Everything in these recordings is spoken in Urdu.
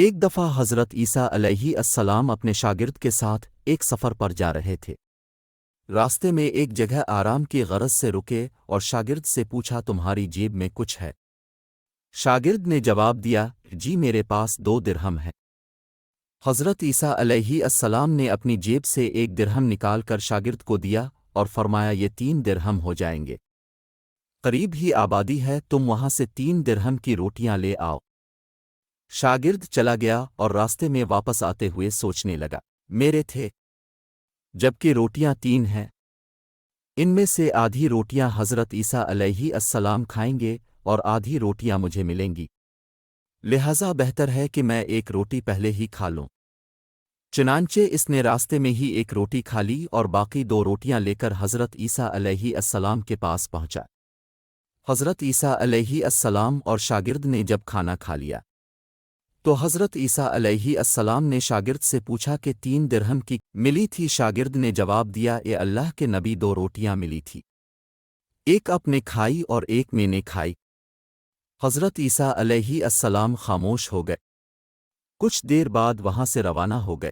ایک دفعہ حضرت عیسیٰ علیہ السلام اپنے شاگرد کے ساتھ ایک سفر پر جا رہے تھے۔ راستے میں ایک جگہ آرام کی غرض سے رکے اور شاگرد سے پوچھا تمہاری جیب میں کچھ ہے؟ شاگرد نے جواب دیا جی میرے پاس 2 درہم ہے۔ حضرت عیسیٰ علیہ السلام نے اپنی جیب سے 1 درہم نکال کر شاگرد کو دیا اور فرمایا یہ 3 درہم ہو جائیں گے، قریب ہی آبادی ہے، تم وہاں سے 3 درہم کی روٹیاں لے آؤ۔ شاگرد چلا گیا اور راستے میں واپس آتے ہوئے سوچنے لگا میرے تھے جبکہ روٹیاں 3 ہیں، ان میں سے آدھی روٹیاں حضرت عیسیٰ علیہ السلام کھائیں گے اور آدھی روٹیاں مجھے ملیں گی، لہذا بہتر ہے کہ میں 1 روٹی پہلے ہی کھا لوں۔ چنانچہ اس نے راستے میں ہی 1 روٹی کھا لی اور باقی 2 روٹیاں لے کر حضرت عیسیٰ علیہ السلام کے پاس پہنچا۔ حضرت عیسیٰ علیہ السلام اور شاگرد نے جب کھانا کھا لیا تو حضرت عیسیٰ علیہ السلام نے شاگرد سے پوچھا کہ 3 درہم کی ملی تھی؟ شاگرد نے جواب دیا اے اللہ کے نبی 2 روٹیاں ملی تھی، ایک آپ نے کھائی اور ایک میں نے کھائی۔ حضرت عیسیٰ علیہ السلام خاموش ہو گئے، کچھ دیر بعد وہاں سے روانہ ہو گئے۔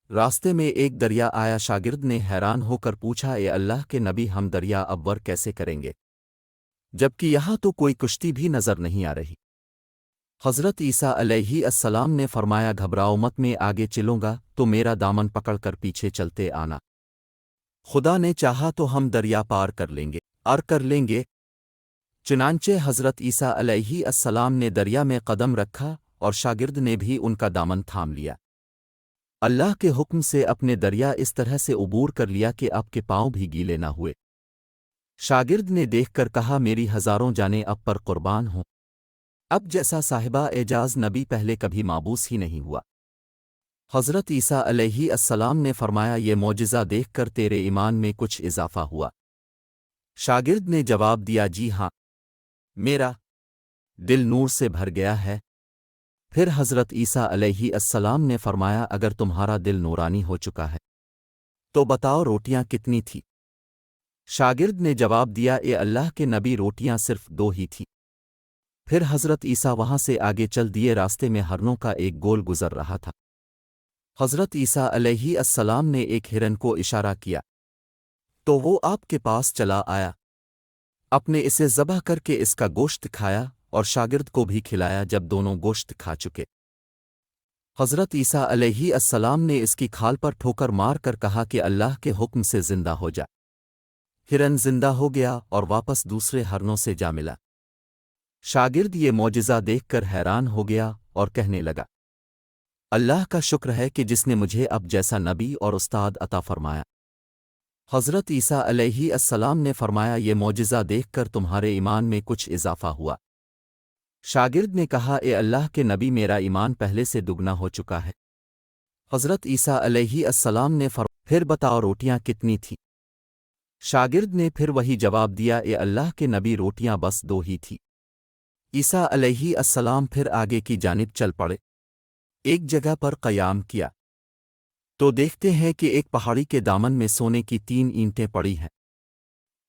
راستے میں ایک دریا آیا، شاگرد نے حیران ہو کر پوچھا اے اللہ کے نبی ہم دریا عبور کیسے کریں گے جبکہ یہاں تو کوئی کشتی بھی نظر نہیں آ رہی؟ حضرت عیسیٰ علیہ السلام نے فرمایا گھبراؤ مت، میں آگے چلوں گا تو میرا دامن پکڑ کر پیچھے چلتے آنا، خدا نے چاہا تو ہم دریا پار کر لیں گے۔ چنانچہ حضرت عیسیٰ علیہ السلام نے دریا میں قدم رکھا اور شاگرد نے بھی ان کا دامن تھام لیا۔ اللہ کے حکم سے اپنے دریا اس طرح سے عبور کر لیا کہ آپ کے پاؤں بھی گیلے نہ ہوئے۔ شاگرد نے دیکھ کر کہا میری ہزاروں جانیں اب پر قربان ہوں، اب جیسا صاحبہ اعجاز نبی پہلے کبھی مابوس ہی نہیں ہوا۔ حضرت عیسیٰ علیہ السلام نے فرمایا یہ معجزہ دیکھ کر تیرے ایمان میں کچھ اضافہ ہوا؟ شاگرد نے جواب دیا جی ہاں، میرا دل نور سے بھر گیا ہے۔ پھر حضرت عیسیٰ علیہ السلام نے فرمایا اگر تمہارا دل نورانی ہو چکا ہے تو بتاؤ روٹیاں کتنی تھی؟ شاگرد نے جواب دیا اے اللہ کے نبی روٹیاں صرف 2 ہی تھیں۔ پھر حضرت عیسیٰ وہاں سے آگے چل دیے، راستے میں ہرنوں کا ایک گول گزر رہا تھا۔ حضرت عیسیٰ علیہ السلام نے ایک ہرن کو اشارہ کیا تو وہ آپ کے پاس چلا آیا، آپ نے اسے ذبح کر کے اس کا گوشت کھایا اور شاگرد کو بھی کھلایا۔ جب دونوں گوشت کھا چکے، حضرت عیسیٰ علیہ السلام نے اس کی کھال پر ٹھوکر مار کر کہا کہ اللہ کے حکم سے زندہ ہو جا۔ ہرن زندہ ہو گیا اور واپس دوسرے ہرنوں سے جا ملا۔ شاگرد یہ معجزہ دیکھ کر حیران ہو گیا اور کہنے لگا اللہ کا شکر ہے کہ جس نے مجھے اب جیسا نبی اور استاد عطا فرمایا۔ حضرت عیسیٰ علیہ السلام نے فرمایا یہ معجزہ دیکھ کر تمہارے ایمان میں کچھ اضافہ ہوا؟ شاگرد نے کہا اے اللہ کے نبی میرا ایمان پہلے سے دگنا ہو چکا ہے۔ حضرت عیسیٰ علیہ السلام نے فرمایا پھر بتاؤ روٹیاں کتنی تھیں؟ شاگرد نے پھر وہی جواب دیا اے اللہ کے نبی روٹیاں بس 2 ہی تھیں۔ عیسیٰ علیہ السلام پھر آگے کی جانب چل پڑے، ایک جگہ پر قیام کیا تو دیکھتے ہیں کہ ایک پہاڑی کے دامن میں سونے کی 3 اینٹیں پڑی ہیں۔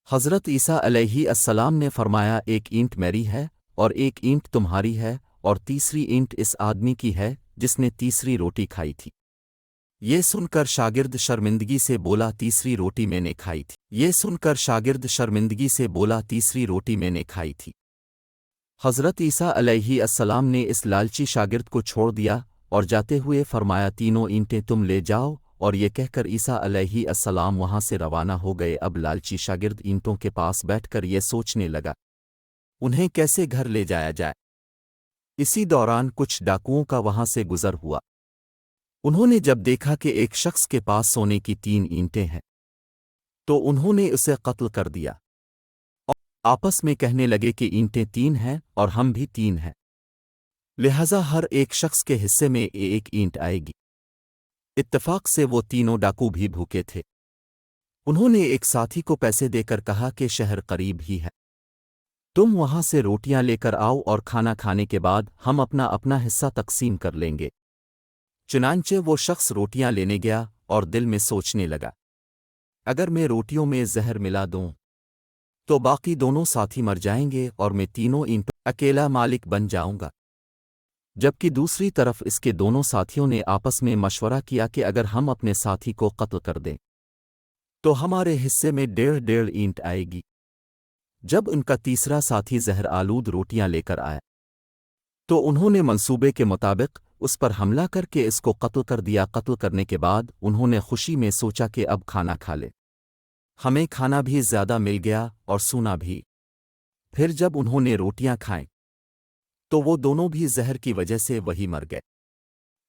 حضرت عیسیٰ علیہ السلام نے فرمایا ایک اینٹ میری ہے اور ایک اینٹ تمہاری ہے اور تیسری اینٹ اس آدمی کی ہے جس نے تیسری روٹی کھائی تھی۔ یہ سن کر شاگرد شرمندگی سے بولا تیسری روٹی میں نے کھائی تھی۔ حضرت عیسیٰ علیہ السلام نے اس لالچی شاگرد کو چھوڑ دیا اور جاتے ہوئے فرمایا 3 اینٹیں تم لے جاؤ، اور یہ کہہ کر عیسیٰ علیہ السلام وہاں سے روانہ ہو گئے۔ اب لالچی شاگرد اینٹوں کے پاس بیٹھ کر یہ سوچنے لگا انہیں کیسے گھر لے جایا جائے۔ اسی دوران کچھ ڈاکوؤں کا وہاں سے گزر ہوا، انہوں نے جب دیکھا کہ ایک شخص کے پاس سونے کی 3 اینٹیں ہیں تو انہوں نے اسے قتل کر دیا، آپس میں کہنے لگے کہ اینٹیں 3 ہیں اور ہم بھی 3 ہیں، لہذا ہر ایک شخص کے حصے میں 1 اینٹ آئے گی۔ اتفاق سے وہ تینوں ڈاکو بھی بھوکے تھے، انہوں نے ایک ساتھی کو پیسے دے کر کہا کہ شہر قریب ہی ہے، تم وہاں سے روٹیاں لے کر آؤ اور کھانا کھانے کے بعد ہم اپنا اپنا حصہ تقسیم کر لیں گے۔ چنانچہ وہ شخص روٹیاں لینے گیا اور دل میں سوچنے لگا اگر میں روٹیوں میں زہر ملا دوں تو باقی دونوں ساتھی مر جائیں گے اور میں تینوں اینٹوں اکیلا مالک بن جاؤں گا۔ جبکہ دوسری طرف اس کے دونوں ساتھیوں نے آپس میں مشورہ کیا کہ اگر ہم اپنے ساتھی کو قتل کر دیں تو ہمارے حصے میں 1.5 اینٹ آئے گی۔ جب ان کا تیسرا ساتھی زہر آلود روٹیاں لے کر آیا تو انہوں نے منصوبے کے مطابق اس پر حملہ کر کے اس کو قتل کر دیا۔ قتل کرنے کے بعد انہوں نے خوشی میں سوچا کہ اب کھانا کھا لے، ہمیں کھانا بھی زیادہ مل گیا اور سونا بھی۔ پھر جب انہوں نے روٹیاں کھائیں تو وہ دونوں بھی زہر کی وجہ سے وہی مر گئے۔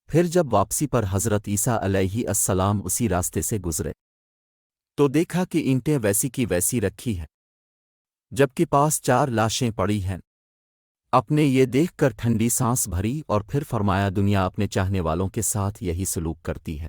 پھر جب واپسی پر حضرت عیسیٰ علیہ السلام اسی راستے سے گزرے تو دیکھا کہ اینٹیں ویسی کی ویسی رکھی ہیں، جبکہ پاس 4 لاشیں پڑی ہیں۔ اپنے یہ دیکھ کر ٹھنڈی سانس بھری اور پھر فرمایا، دنیا اپنے چاہنے والوں کے ساتھ یہی سلوک کرتی ہے۔